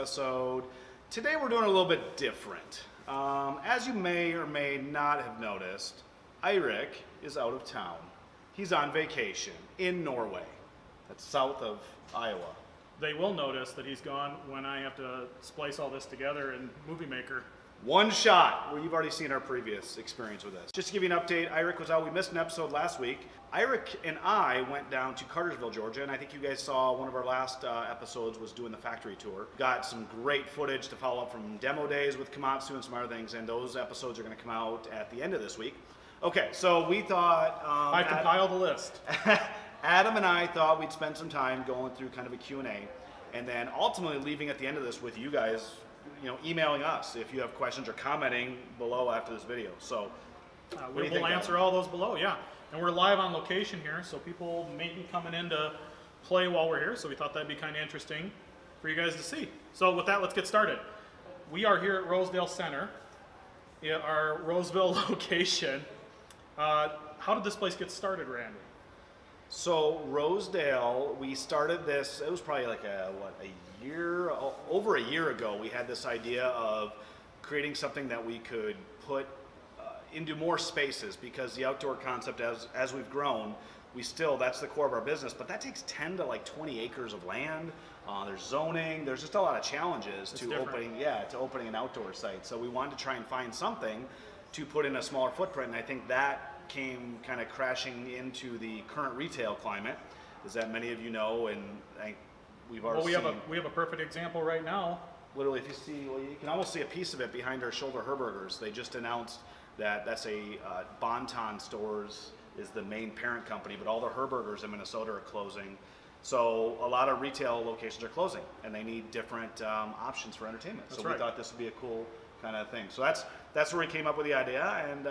episode. Today we're doing a little bit different. As you may or may not have noticed, Eirik is out of town. He's on vacation in Norway. That's south of Iowa. They will notice that he's gone when I have to splice all this together in Movie Maker. One shot. Well, you've already seen our previous experience with this. Just to give you an update, Eirik was out. We missed an episode last week. Eirik and I went down to Cartersville, Georgia, and I think you guys saw one of our last episodes was doing the factory tour. Got some great footage to follow up from demo days with Komatsu and some other things, and those episodes are going to come out at the end of this week. Okay, so we thought... I compiled a list. Adam and I thought we'd spend some time going through kind of a Q&A, and then ultimately leaving at the end of this with you guys, emailing us if you have questions or commenting below after this video. So we will answer all those below, yeah. And we're live on location here, so people may be coming in to play while we're here, so we thought that'd be kind of interesting for you guys to see. So with that, let's get started. We are here at Rosedale Center, at our Roseville location. How did this place get started, Randy? So Rosedale, we started this, it was probably like over a year ago, we had this idea of creating something that we could put into more spaces, because the outdoor concept, as we've grown, that's the core of our business, but that takes 10 to like 20 acres of land. There's zoning, there's just a lot of challenges to opening an outdoor site. So we wanted to try and find something to put in a smaller footprint, and I think that came kind of crashing into the current retail climate, is that many of you know, and we've already seen. We have a perfect example right now. Literally, if you see, you can almost see a piece of it behind our shoulder. Herbergers. They just announced that that's Bonton Stores is the main parent company, but all the Herbergers in Minnesota are closing. So a lot of retail locations are closing, and they need different options for entertainment. That's so right. We thought this would be a cool kind of thing. So that's where we came up with the idea, and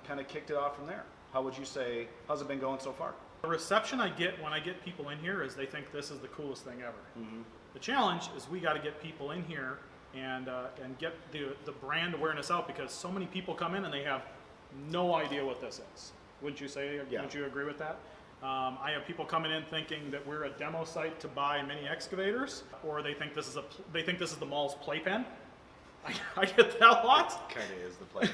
kind of kicked it off from there. How would you say, how's it been going so far? The reception I get when I get people in here is they think this is the coolest thing ever. Mm-hmm. The challenge is we got to get people in here and get the brand awareness out, because so many people come in and they have no idea what this is. Wouldn't you say? Yeah. Wouldn't you agree with that? I have people coming in thinking that we're a demo site to buy mini excavators, or they think this is the mall's playpen. I get that a lot. Kind of is the playpen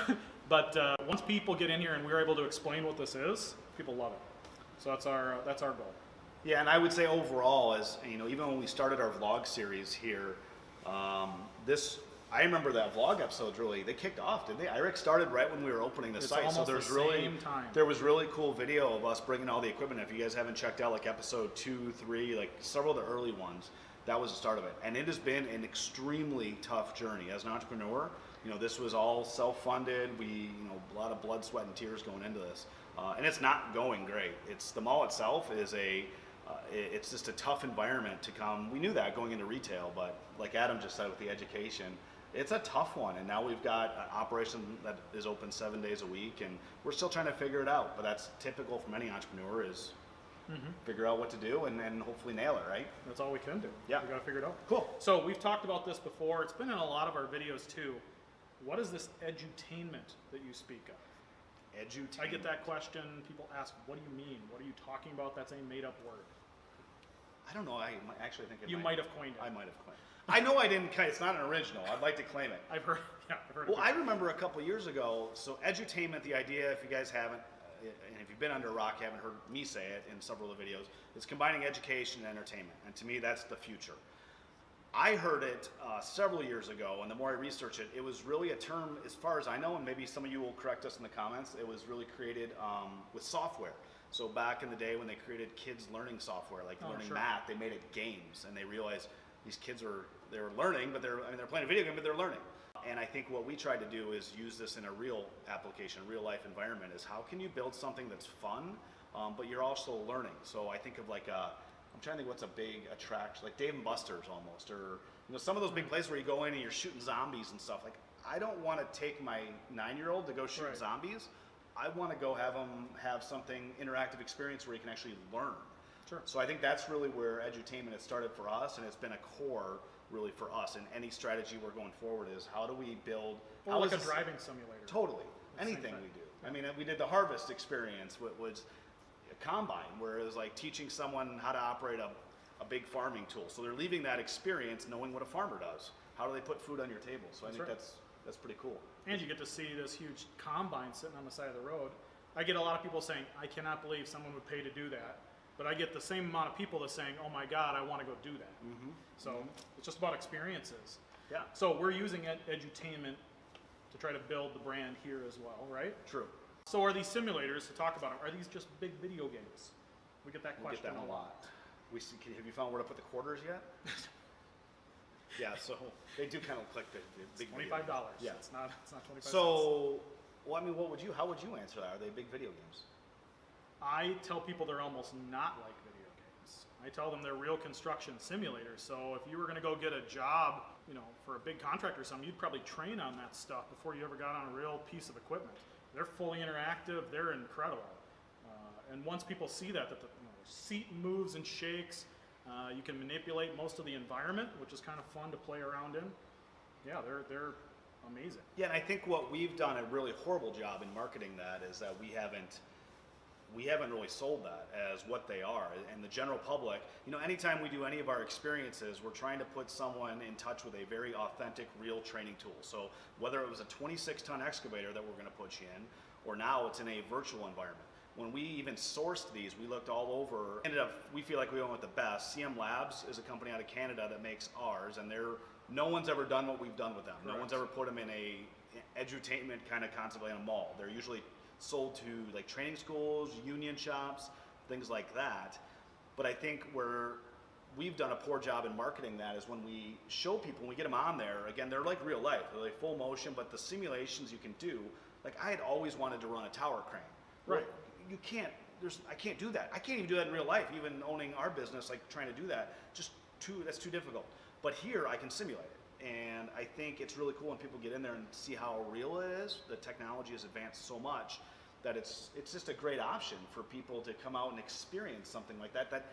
here. But once people get in here and we're able to explain what this is, people love it. So that's our goal. Yeah, and I would say overall, as even when we started our vlog series here, I remember that vlog episodes they kicked off, didn't they? Eirik started right when we were opening the site, so there was really cool video of us bringing all the equipment. If you guys haven't checked out like episode 2, 3, like several of the early ones, that was the start of it. And it has been an extremely tough journey as an entrepreneur. This was all self-funded. We, a lot of blood, sweat, and tears going into this, and it's not going great. The mall itself is it's just a tough environment to come. We knew that going into retail, but like Adam just said with the education, it's a tough one. And now we've got an operation that is open 7 days a week, and we're still trying to figure it out. But that's typical for any entrepreneur, is figure out what to do and then hopefully nail it, right? That's all we can do. Yeah. We got to figure it out. Cool. So we've talked about this before. It's been in a lot of our videos too. What is this edutainment that you speak of? Edutainment. I get that question. People ask, what do you mean? What are you talking about? That's a made-up word. I don't know. I actually think you might have coined it. I might have coined it. I know I didn't. It's not an original. I'd like to claim it. I've heard. Well, I remember a couple years ago. So edutainment, the idea, if you guys haven't, and if you've been under a rock, you haven't heard me say it in several of the videos, it's combining education and entertainment. And to me, that's the future. I heard it several years ago, and the more I research it, it was really a term, as far as I know, and maybe some of you will correct us in the comments, it was really created with software. So back in the day when they created kids learning software, like learning math, they made it games, and they realized these kids they were learning, but they're playing a video game, but they're learning. And I think what we tried to do is use this in a real application, real life environment, is how can you build something that's fun, but you're also learning. So I think of I'm trying to think what's a big attraction, like Dave & Buster's almost, or some of those big places where you go in and you're shooting zombies and stuff. Like, I don't want to take my 9-year-old to go shoot zombies. I want to go have them have something interactive experience where you can actually learn. Sure. So I think that's really where edutainment has started for us, and it's been a core really for us. And any strategy we're going forward is how do we build like a driving simulator. Totally. Anything we do. I mean, we did the harvest experience, which was a combine, where it was like teaching someone how to operate a big farming tool. So they're leaving that experience knowing what a farmer does. How do they put food on your table? So I think that's pretty cool. And you get to see this huge combine sitting on the side of the road. I get a lot of people saying, I cannot believe someone would pay to do that. But I get the same amount of people that's saying, oh my God, I want to go do that. So it's just about experiences. Yeah. So we're using Edutainment to try to build the brand here as well, right? True. So are these simulators, to talk about them, are these just big video games? We get that We question get that a lot. We see, have you found where to put the quarters yet? Yeah, so they do kind of click the big video $25. games. Yeah. It's not 25 cents. So, well, I mean, how would you answer that? Are they big video games? I tell people they're almost not like video games. I tell them they're real construction simulators. So if you were going to go get a job, you know, for a big contractor or something, you'd probably train on that stuff before you ever got on a real piece of equipment. They're fully interactive. They're incredible. And once people see that the seat moves and shakes, you can manipulate most of the environment, which is kind of fun to play around in. Yeah, they're amazing. Yeah, and I think what we've done a really horrible job in marketing that is that we haven't really sold that as what they are. And the general public, you know, anytime we do any of our experiences, we're trying to put someone in touch with a very authentic, real training tool. So whether it was a 26-ton excavator that we're going to put you in, or now it's in a virtual environment. When we even sourced these, we looked all over. We feel like we went with the best. CM Labs is a company out of Canada that makes ours, and no one's ever done what we've done with them. Correct. No one's ever put them in a edutainment kind of concept like in a mall. They're usually sold to like training schools, union shops, things like that. But I think where we've done a poor job in marketing that is when we show people, when we get them on there, again, they're like real life, they're like full motion, but the simulations you can do, like I had always wanted to run a tower crane. Right. Well, I can't do that. I can't even do that in real life, even owning our business, like trying to do that, that's too difficult. But here I can simulate it. And I think it's really cool when people get in there and see how real it is. The technology has advanced so much that it's just a great option for people to come out and experience something like that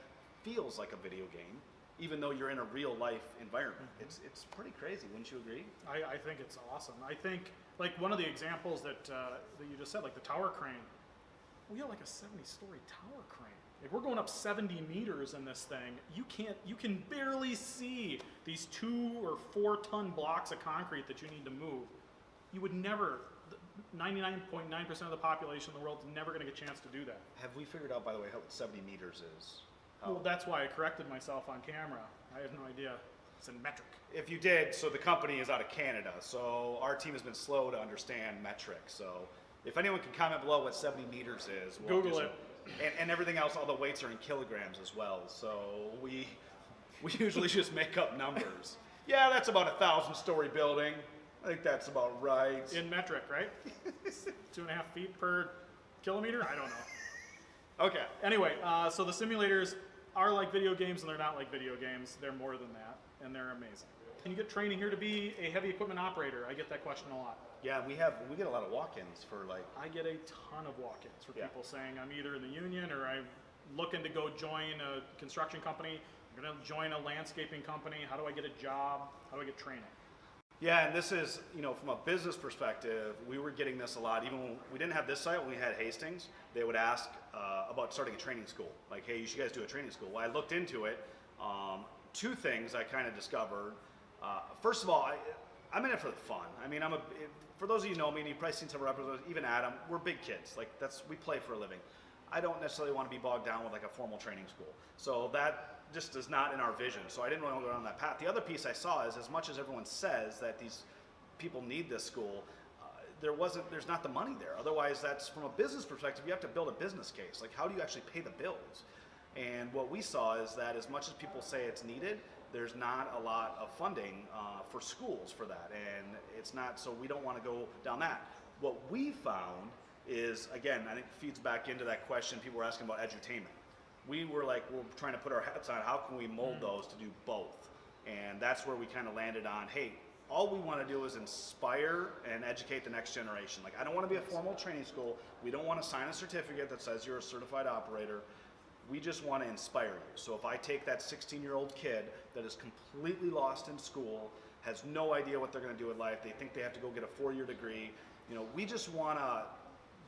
feels like a video game, even though you're in a real life environment. It's pretty crazy, wouldn't you agree? I think it's awesome. I think like one of the examples that you just said, like the tower crane, we have like a 70-story tower crane. If we're going up 70 meters in this thing, you can barely see these 2 or 4 ton blocks of concrete that you need to move. You would never, 99.9% of the population in the world is never going to get a chance to do that. Have we figured out, by the way, how 70 meters is? Well, that's why I corrected myself on camera. I have no idea. It's in metric. If you did, so the company is out of Canada, so our team has been slow to understand metric. So if anyone can comment below what 70 meters is, we'll Google it. And everything else, all the weights are in kilograms as well. So we usually just make up numbers. Yeah, that's about a 1,000-story building. I think that's about right. In metric, right? 2.5 feet per kilometer? I don't know. Okay. Anyway, so the simulators are like video games, and they're not like video games. They're more than that, and they're amazing. Can you get training here to be a heavy equipment operator? I get that question a lot. Yeah, we get a lot of walk-ins for like. I get a ton of walk-ins for people saying I'm either in the union or I'm looking to go join a construction company. I'm going to join a landscaping company. How do I get a job? How do I get training? Yeah, and this is, from a business perspective, we were getting this a lot. Even when we didn't have this site, when we had Hastings, they would ask about starting a training school. Like, hey, you should guys do a training school. Well, I looked into it. 2 things I kind of discovered. First of all, I'm in it for the fun. I mean, for those of you who know me, and you've probably seen several episodes, even Adam, we're big kids. Like, we play for a living. I don't necessarily want to be bogged down with like a formal training school. So that just is not in our vision. So I didn't really want to go down that path. The other piece I saw is, as much as everyone says that these people need this school, there's not the money there. Otherwise, that's from a business perspective, you have to build a business case. Like, how do you actually pay the bills? And what we saw is that as much as people say it's needed, there's not a lot of funding for schools for that. And it's not, so we don't want to go down that. What we found is, again, I think feeds back into that question people were asking about edutainment. We're trying to put our heads on how can we mold those to do both. And that's where we kind of landed on, hey, all we want to do is inspire and educate the next generation. Like, I don't want to be a formal training school. We don't want to sign a certificate that says you're a certified operator. We just want to inspire you. So if I take that 16-year-old kid that is completely lost in school, has no idea what they're going to do with life, they think they have to go get a 4-year degree, we just want to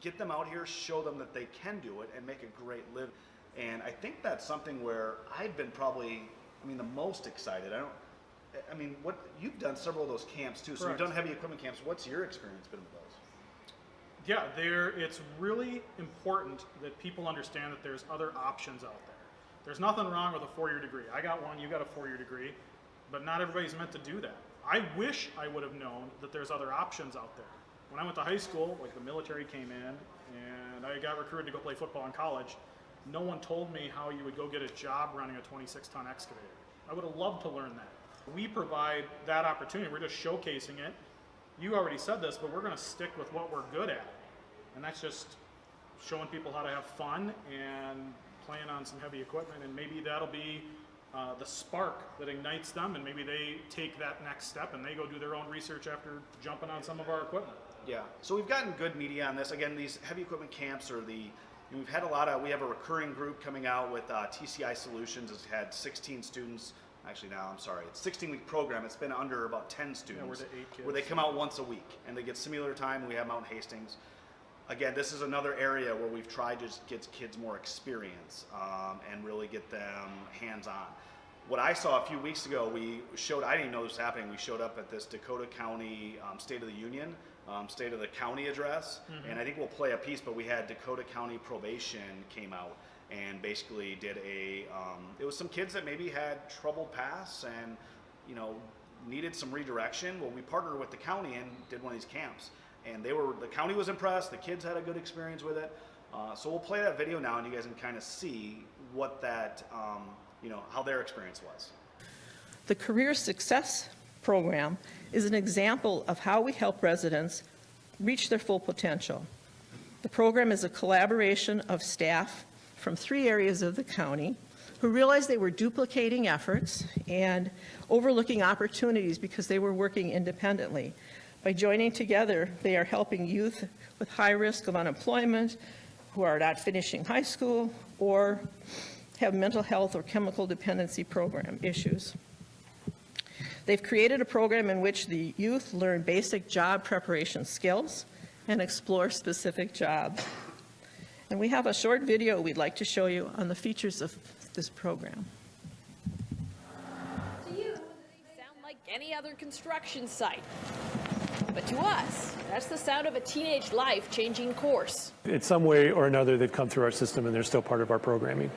get them out here, show them that they can do it, and make a great living. And I think that's something where I'd been probably I mean, the most excited? I mean, you've done several of those camps too. So Correct. you've done heavy equipment camps. What's your experience been with those? Yeah, it's really important that people understand that there's other options out there. There's nothing wrong with a 4-year degree. I got one, you got a 4-year degree, but not everybody's meant to do that. I wish I would have known that there's other options out there. When I went to high school, like the military came in and I got recruited to go play football in college, no one told me how you would go get a job running a 26-ton excavator. I would have loved to learn that. We provide that opportunity. We're just showcasing it. You already said this, but we're going to stick with what we're good at. And that's just showing people how to have fun and playing on some heavy equipment. And maybe that'll be the spark that ignites them, and maybe they take that next step and they go do their own research after jumping on some of our equipment. Yeah. So we've gotten good media on this. Again, these heavy equipment camps are we've had we have a recurring group coming out with TCI Solutions. It's had 16 students. Actually, now I'm sorry, it's a 16-week program. It's been under about 10 students. Yeah, we're to 8 kids. Where they come out once a week and they get simulator time. We have them out in Hastings. Again, this is another area where we've tried to just get kids more experience and really get them hands-on. What I saw a few weeks ago, I didn't even know this was happening. We showed up at this Dakota County State of the Union, State of the County address, and I think we'll play a piece, but we had Dakota County Probation came out and basically did it was some kids that maybe had troubled pasts and, needed some redirection. Well, we partnered with the county and did one of these camps. And the county was impressed, the kids had a good experience with it. So we'll play that video now and you guys can kind of see what that, how their experience was. The Career Success Program is an example of how we help residents reach their full potential. The program is a collaboration of staff from 3 areas of the county who realized they were duplicating efforts and overlooking opportunities because they were working independently. By joining together, they are helping youth with high risk of unemployment, who are not finishing high school, or have mental health or chemical dependency program issues. They've created a program in which the youth learn basic job preparation skills and explore specific jobs. And we have a short video we'd like to show you on the features of this program. To you, they sound like any other construction site. But to us, that's the sound of a teenage life changing course. In some way or another, they've come through our system and they're still part of our programming.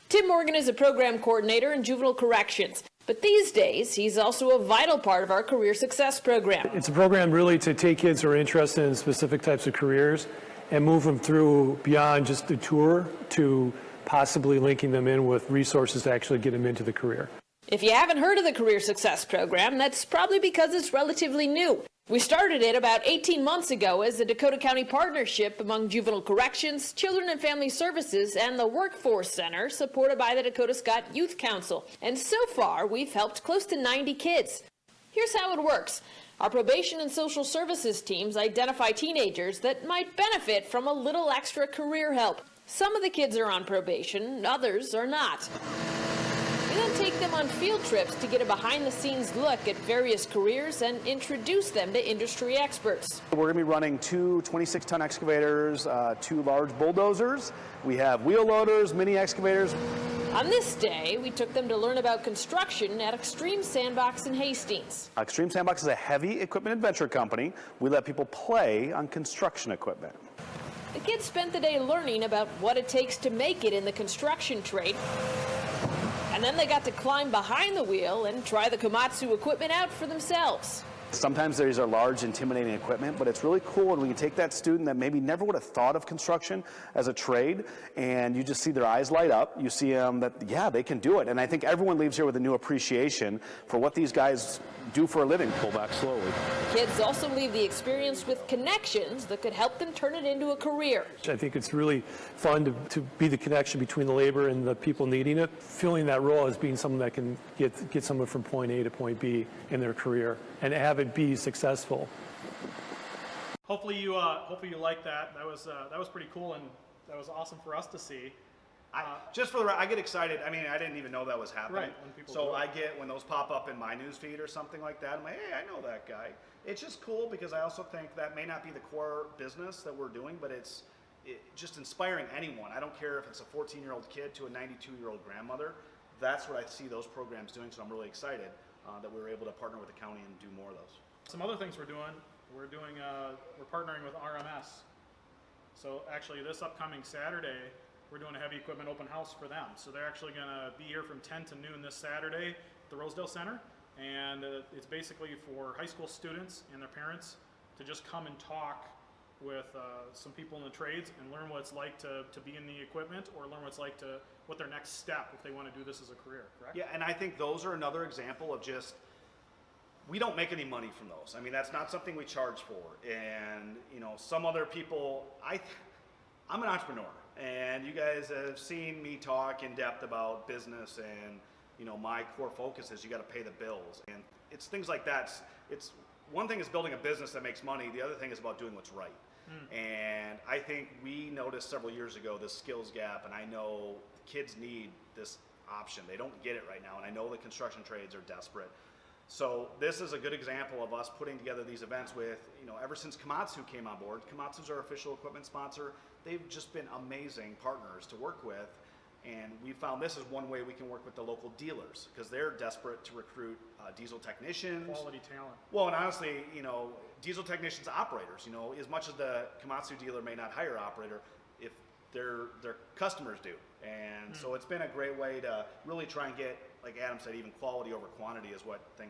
Tim Morgan is a program coordinator in juvenile corrections. But these days, he's also a vital part of our Career Success program. It's a program really to take kids who are interested in specific types of careers and move them through beyond just the tour to possibly linking them in with resources to actually get them into the career. If you haven't heard of the Career Success program, that's probably because it's relatively new. We started it about 18 months ago as a Dakota County partnership among Juvenile Corrections, Children and Family Services, and the Workforce Center, supported by the Dakota Scott Youth Council. And so far, we've helped close to 90 kids. Here's how it works. Our probation and social services teams identify teenagers that might benefit from a little extra career help. Some of the kids are on probation, others are not. We then take them on field trips to get a behind-the-scenes look at various careers and introduce them to industry experts. We're going to be running 2 26-ton excavators, 2 large bulldozers. We have wheel loaders, mini excavators. On this day, we took them to learn about construction at Extreme Sandbox in Hastings. Extreme Sandbox is a heavy equipment adventure company. We let people play on construction equipment. The kids spent the day learning about what it takes to make it in the construction trade. And then they got to climb behind the wheel and try the Komatsu equipment out for themselves. Sometimes these are large, intimidating equipment, but it's really cool when we can take that student that maybe never would have thought of construction as a trade, and you just see their eyes light up. You see them that, yeah, they can do it. And I think everyone leaves here with a new appreciation for what these guys do for a living. Pull back slowly. Kids also leave the experience with connections that could help them turn it into a career. I think it's really fun to be the connection between the labor and the people needing it, filling that role as being someone that can get someone from point A to point B in their career and have it be successful. Hopefully you like that. That was pretty cool, and that was awesome for us to see. Just for the I get excited. I mean, I didn't even know that was happening. Right, when people so do it. I get when those pop up in my news feed or something like that. I'm like, hey, I know that guy. It's just cool because I also think that may not be the core business that we're doing, but it's just inspiring anyone. I don't care if it's a 14-year-old kid to a 92-year-old grandmother. that's what I see those programs doing. So I'm really excited that we were able to partner with the county and do more of those. Some other things we're partnering with RMS. So actually this upcoming Saturday, we're doing a heavy equipment open house for them. So they're actually gonna be here from 10 to noon this Saturday at the Rosedale Center. And it's basically for high school students and their parents to just come and talk with some people in the trades and learn what it's like to be in the equipment, or learn what their next step if they want to do this as a career, correct? Yeah, and I think those are another example of just, we don't make any money from those. I mean, that's not something we charge for. And, you know, some other people, I'm an entrepreneur, and you guys have seen me talk in depth about business, and, you know, my core focus is you got to pay the bills. And it's things like that. It's one thing is building a business that makes money. The other thing is about doing what's right. And I think we noticed several years ago this skills gap, and I know kids need this option. They don't get it right now, and I know the construction trades are desperate. So this is a good example of us putting together these events with, you know, ever since Komatsu came on board. Komatsu's our official equipment sponsor. They've just been amazing partners to work with. And we found this is one way we can work with the local dealers, because they're desperate to recruit diesel technicians. Quality talent. Well, and honestly, you know, diesel technicians, operators, you know, as much as the Komatsu dealer may not hire an operator, if their customers do. And so it's been a great way to really try and get, like Adam said, even quality over quantity is what thing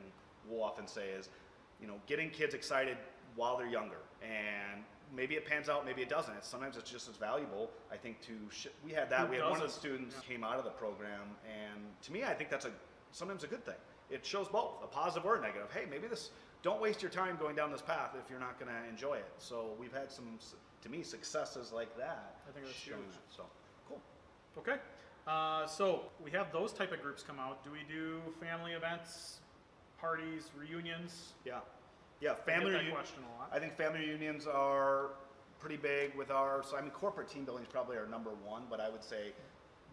we'll often say is, you know, getting kids excited while they're younger. And maybe it pans out, maybe it doesn't. Sometimes it's just as valuable, I think, we had that. We had one of the students came out of the program, and to me, I think that's sometimes a good thing. It shows both, a positive or a negative. Hey, maybe don't waste your time going down this path if you're not going to enjoy it. So we've had some, to me, successes like that. I think that's huge. So, cool. Okay. So we have those type of groups come out. Do we do family events, parties, reunions? Yeah, I family get that question a lot. I think family reunions are pretty big with so I mean, corporate team building is probably our number one, but I would say,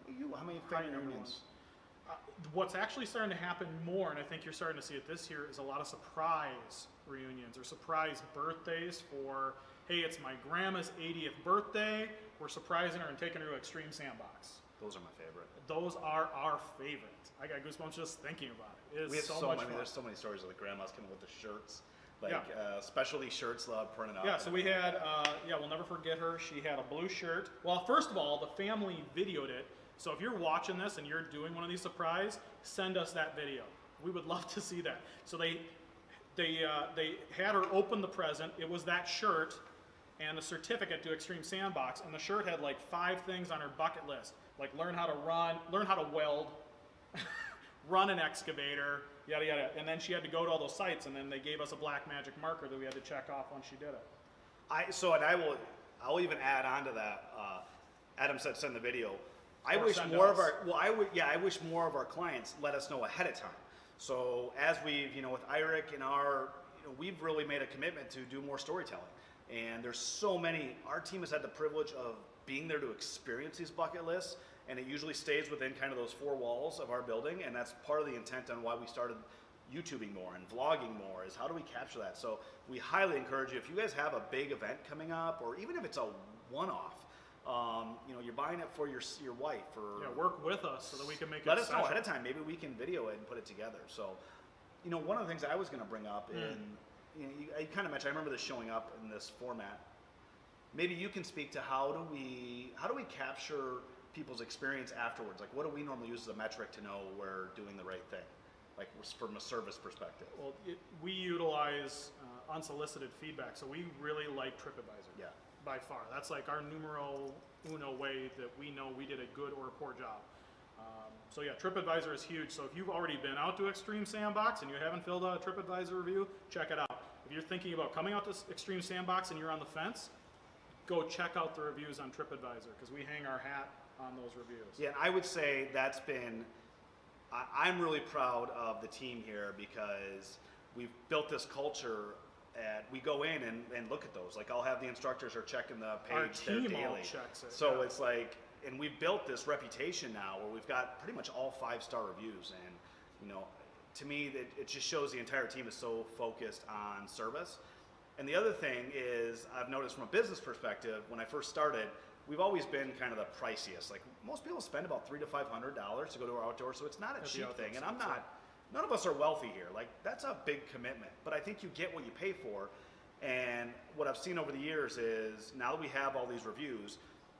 how many family number reunions? What's actually starting to happen more, and I think you're starting to see it this year, is a lot of surprise reunions or surprise birthdays for, hey, it's my grandma's 80th birthday, we're surprising her and taking her to Extreme Sandbox. Those are my favorite. Those are our favorite. I got goosebumps just thinking about it. It is We have so much fun. There's so many stories of the grandmas coming with the shirts, like specialty shirts printed out. Yeah, so we had, we'll never forget her. She had a blue shirt. Well, first of all, the family videoed it. So if you're watching this and you're doing one of these surprise, send us that video. We would love to see that. So they had her open the present. It was that shirt and a certificate to Extreme Sandbox, and the shirt had like 5 things on her bucket list, like learn how to run, learn how to weld, run an excavator, yada yada. And then she had to go to all those sites, and then they gave us a black magic marker that we had to check off once she did it. I'll even add on to that. Adam said send the video. I wish more of our clients let us know ahead of time. So as we've, with Orig and we've really made a commitment to do more storytelling. And there's so many, our team has had the privilege of being there to experience these bucket lists, and it usually stays within kind of those 4 walls of our building, and that's part of the intent on why we started YouTubing more and vlogging more, is how do we capture that? So we highly encourage you, if you guys have a big event coming up, or even if it's a one-off, you're buying it for your wife, or work with us so that we can make it let us know ahead of time. Maybe we can video it and put it together. So, one of the things I was going to bring up I kind of mentioned, I remember this showing up in this format. Maybe you can speak to how do we capture people's experience afterwards? Like, what do we normally use as a metric to know we're doing the right thing, like from a service perspective? Well, we utilize unsolicited feedback, so we really like TripAdvisor. Yeah. By far, that's like our numero uno way that we know we did a good or a poor job. TripAdvisor is huge. So if you've already been out to Extreme Sandbox and you haven't filled out a TripAdvisor review, check it out. If you're thinking about coming out to Extreme Sandbox and you're on the fence, go check out the reviews on TripAdvisor, because we hang our hat on those reviews. Yeah, and I would say that's been, I'm really proud of the team here, because we've built this culture. We go in and look at those. Like, I'll have the instructors are checking the page Our team daily. all checks it. So it's like, and we've built this reputation now where we've got pretty much all 5-star reviews. And, to me, it just shows the entire team is so focused on service. And the other thing is, I've noticed from a business perspective, when I first started, we've always been kind of the priciest. Like most people spend about $300 to $500 to go to our outdoor, so it's not a At the cheap outdoor thing. And I'm sites, not. None of us are wealthy here. Like that's a big commitment. But I think you get what you pay for. And what I've seen over the years is now that we have all these reviews,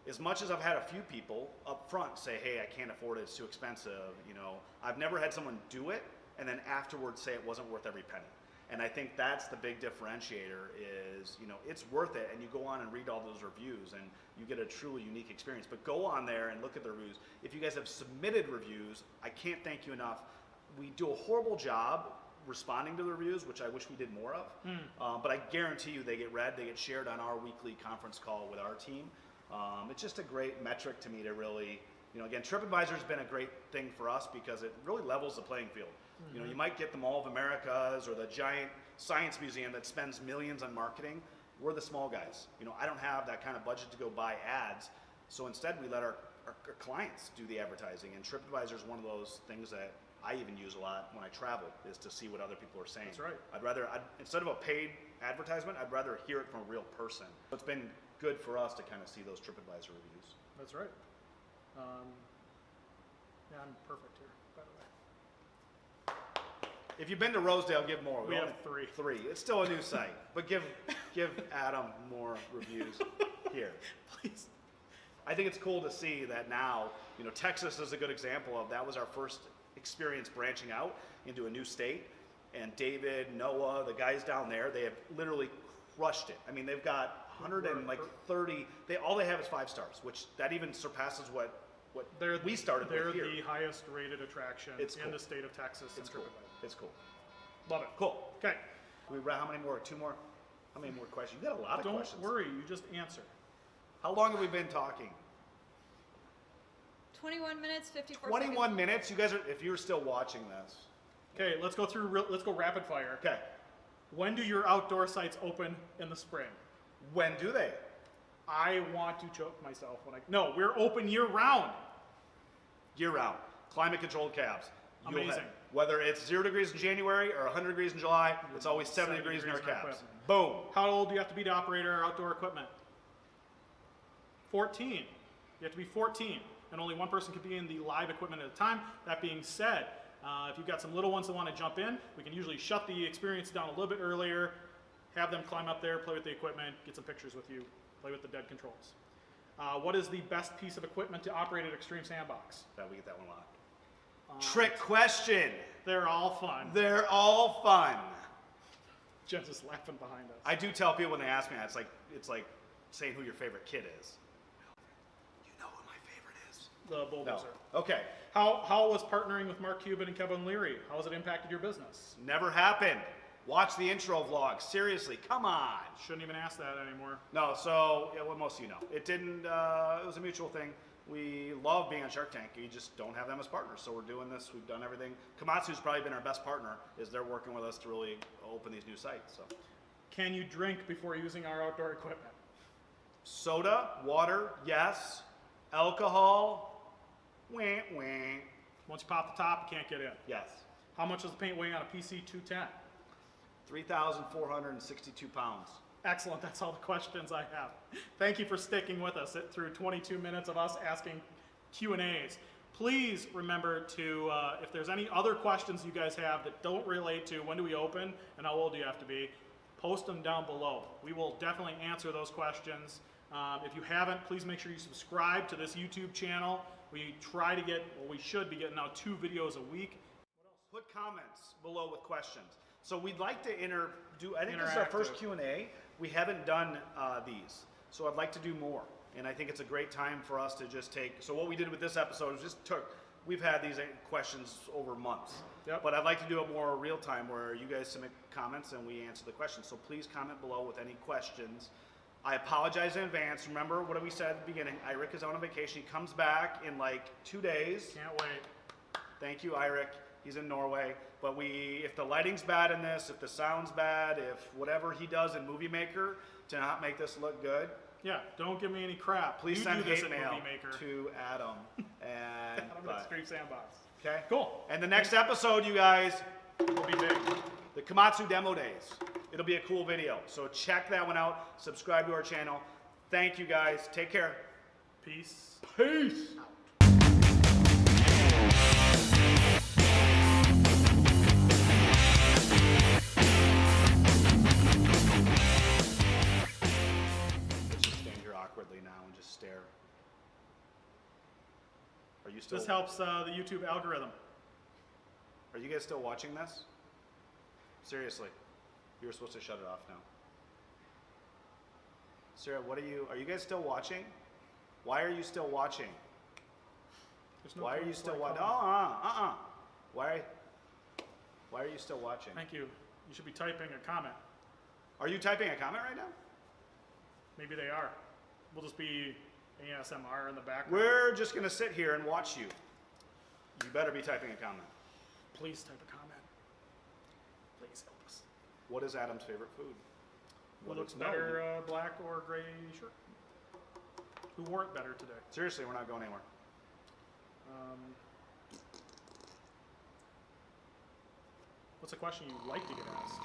as much as I've had a few people up front say, "Hey, I can't afford it; it's too expensive," you know, I've never had someone do it and then afterwards say it wasn't worth every penny. And I think that's the big differentiator is, you know, it's worth it, and you go on and read all those reviews and you get a truly unique experience. But go on there and look at the reviews. If you guys have submitted reviews, I can't thank you enough. We do a horrible job responding to the reviews, which I wish we did more of. But I guarantee you they get read, they get shared on our weekly conference call with our team. It's just a great metric to me to really, you know, again, TripAdvisor's been a great thing for us because it really levels the playing field. You know, you might get the Mall of Americas or the giant science museum that spends millions on marketing. We're the small guys. You know, I don't have that kind of budget to go buy ads. So instead we let our clients do the advertising. And TripAdvisor is one of those things that I even use a lot when I travel is to see what other people are saying. That's right. Instead of a paid advertisement, I'd rather hear it from a real person. It's been good for us to kind of see those TripAdvisor reviews. That's right. Yeah, I'm perfect here, by the way. If you've been to Rosedale, give more. We have only 3. It's still a new site, but give Adam more reviews here. Please. I think it's cool to see that now, you know, Texas is a good example of that was our first experience branching out into a new state. And David, Noah, the guys down there, they have literally crushed it. I mean, they've got 130. All they have is 5 stars, which that even surpasses what we started with here. They're the highest rated attraction in the state of Texas. It's cool. It's cool. Love it. Cool. Okay. How many more? 2 more? How many more questions? You got a lot of questions. Don't worry, you just answer. How long have we been talking? 21 minutes, 54 21 seconds. minutes. You guys are, if you're still watching this. Okay, let's go rapid fire. Okay. When do your outdoor sites open in the spring? When do they? I want to choke myself no, we're open year round. Year round. Climate controlled cabs. Amazing. Whether it's 0 degrees in January or 100 degrees in July, it's always 70 degrees in our cabs. equipment. Boom. How old do you have to be to operate our outdoor equipment? 14. You have to be 14, and only one person can be in the live equipment at a time. That being said, if you've got some little ones that want to jump in, we can usually shut the experience down a little bit earlier, have them climb up there, play with the equipment, get some pictures with you, play with the dead controls. What is the best piece of equipment to operate at Extreme Sandbox? We get that one a lot. Trick question. They're all fun. They're all fun. Jen's just laughing behind us. I do tell people when they ask me that, it's like saying who your favorite kid is. You know who my favorite is. The bulldozer. No. Okay. How was partnering with Mark Cuban and Kevin Leary? How has it impacted your business? Never happened. Watch the intro vlog. Seriously, come on. Shouldn't even ask that anymore. No, so well, most of you know. It didn't. It was a mutual thing. We love being on Shark Tank. We just don't have them as partners. So we're doing this. We've done everything. Komatsu's probably been our best partner. Is they're working with us to really open these new sites. So. Can you drink before using our outdoor equipment? Soda, water, yes. Alcohol, wah, wah. Once you pop the top, you can't get in. Yes. How much does the paint weigh on a PC 210? 3,462 pounds. Excellent. That's all the questions I have. Thank you for sticking with us through 22 minutes of us asking Q&As. Please remember to, if there's any other questions you guys have that don't relate to when do we open and how old do you have to be, post them down below. We will definitely answer those questions. If you haven't, please make sure you subscribe to this YouTube channel. We try to get, well, we should be getting out 2 videos a week. Put comments below with questions. So we'd like to I think this is our first Q&A. We haven't done these, so I'd like to do more. And I think it's a great time for us to just take, so what we did with this episode is we've had these questions over months. Yep. But I'd like to do it more real time where you guys submit comments and we answer the questions. So please comment below with any questions. I apologize in advance. Remember what we said at the beginning. Eirik is on a vacation. He comes back in like 2 days. Can't wait. Thank you, Eirik. He's in Norway. But if the lighting's bad in this, if the sound's bad, if whatever he does in Movie Maker to not make this look good, yeah, don't give me any crap. please You send do this hate in mail Movie Maker. to Adam. And I'm at Extreme Sandbox. okay, Cool. And the next episode, you guys, It'll be big. the Komatsu demo days. It'll be a cool video. So check that one out. Subscribe to our channel. Thank you guys. Take care. Peace. Peace. Let's just stand here awkwardly now and just stare. Are you still? This helps the YouTube algorithm. Are you guys still watching this? Seriously, you were supposed to shut it off now. Sarah, what are you guys still watching? Why are you still watching? There's no Why are point you still for watching? comment. Why are you still watching? Thank you. You should be typing a comment. Are you typing a comment right now? Maybe they are. We'll just be ASMR in the background. We're just gonna sit here and watch you. You better be typing a comment. Please type a comment. Please help us. What is Adam's favorite food? What looks better, black or gray shirt? Who wore it better today? Seriously, we're not going anywhere. What's a question you'd like to get asked?